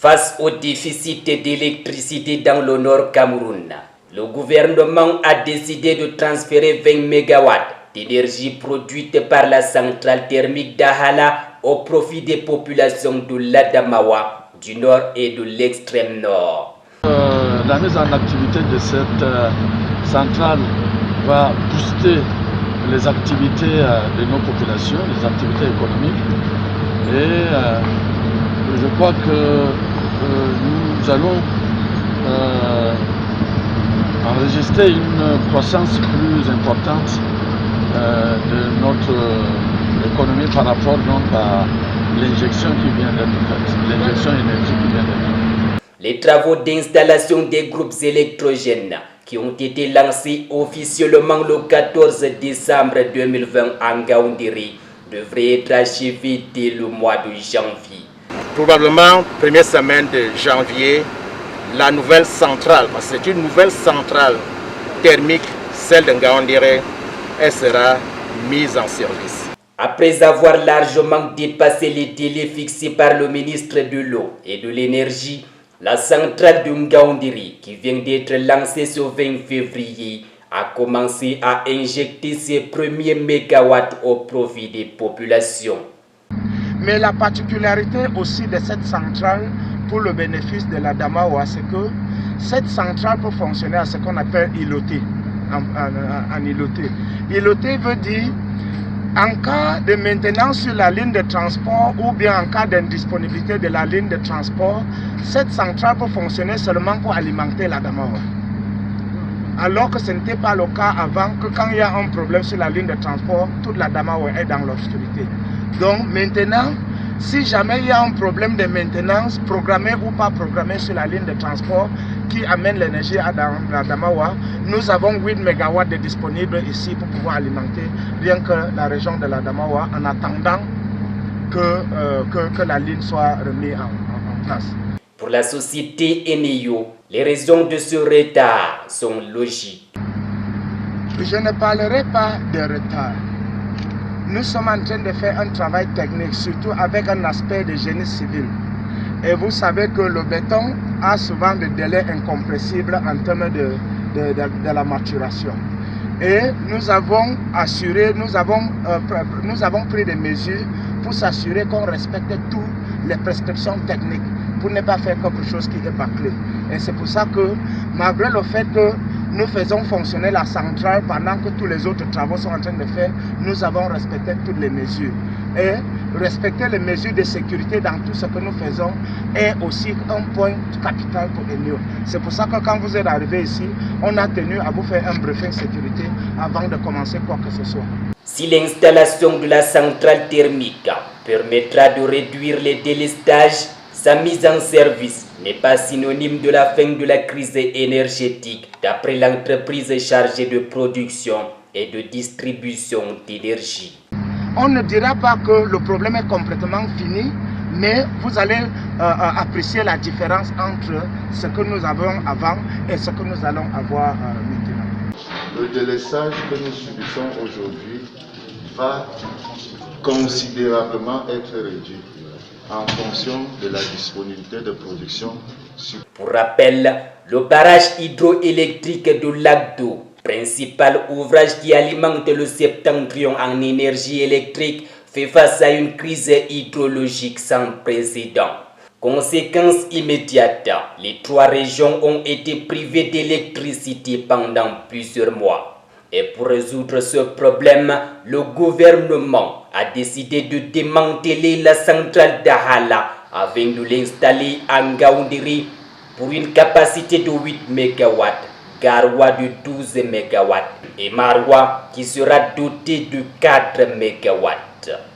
Face au déficit d'électricité dans le nord Cameroun, le gouvernement a décidé de transférer 20 MW d'énergie produite par la centrale thermique d'Ahala au profit des populations de l'Adamawa, du nord et de l'extrême nord. La mise en activité de cette centrale va booster les activités de nos populations, les activités économiques. Et je crois que nous allons enregistrer une croissance plus importante de notre économie par rapport donc à l'injection qui vient d'être faite, l'injection énergétique qui vient d'être faite. Les travaux d'installation des groupes électrogènes qui ont été lancés officiellement le 14 décembre 2020 en Ngaoundéré devraient être achevés dès le mois de janvier. Probablement, première semaine de janvier, la nouvelle centrale, parce que c'est une nouvelle centrale thermique, celle de Ngaoundéré, elle sera mise en service. Après avoir largement dépassé les délais fixés par le ministre de l'Eau et de l'Énergie, la centrale de Ngaoundéré, qui vient d'être lancée ce 20 février, a commencé à injecter ses premiers mégawatts au profit des populations. Mais la particularité aussi de cette centrale, pour le bénéfice de l'Adamawa, c'est que cette centrale peut fonctionner à ce qu'on appelle îloté, en îloté. Îloté veut dire, en cas de maintenance sur la ligne de transport ou bien en cas d'indisponibilité de la ligne de transport, cette centrale peut fonctionner seulement pour alimenter l'Adamawa. Alors que ce n'était pas le cas avant, que quand il y a un problème sur la ligne de transport, toute l'Adamawa est dans l'obscurité. Donc maintenant, si jamais il y a un problème de maintenance, programmé ou pas programmé sur la ligne de transport qui amène l'énergie à l'Adamawa, nous avons 8 MW de disponibles ici pour pouvoir alimenter rien que la région de l'Adamawa en attendant que la ligne soit remise en place. Pour la société Eneo, les raisons de ce retard sont logiques. Je ne parlerai pas de retard. Nous sommes en train de faire un travail technique, surtout avec un aspect de génie civil. Et vous savez que le béton a souvent des délais incompressibles en termes de la maturation. Et nous avons pris des mesures pour s'assurer qu'on respecte toutes les prescriptions techniques, pour ne pas faire quelque chose qui est bâclé. Et c'est pour ça que, malgré le fait que nous faisons fonctionner la centrale pendant que tous les autres travaux sont en train de faire, nous avons respecté toutes les mesures. Et respecter les mesures de sécurité dans tout ce que nous faisons est aussi un point capital pour Eneo. C'est pour ça que quand vous êtes arrivé ici, on a tenu à vous faire un briefing sécurité avant de commencer quoi que ce soit. Si l'installation de la centrale thermique permettra de réduire les délestages, sa mise en service n'est pas synonyme de la fin de la crise énergétique, d'après l'entreprise chargée de production et de distribution d'énergie. On ne dira pas que le problème est complètement fini, mais vous allez apprécier la différence entre ce que nous avons avant et ce que nous allons avoir maintenant. Le délestage que nous subissons aujourd'hui va considérablement être réduit en fonction de la disponibilité de production. Pour rappel, le barrage hydroélectrique de Lac d'Eau, principal ouvrage qui alimente le septentrion en énergie électrique, fait face à une crise hydrologique sans précédent. Conséquence immédiate, les 3 régions ont été privées d'électricité pendant plusieurs mois. Et pour résoudre ce problème, le gouvernement a décidé de démanteler la centrale d'Ahala afin de l'installer à Ngaoundéré pour une capacité de 8 MW, Garwa de 12 MW et Marwa qui sera doté de 4 MW.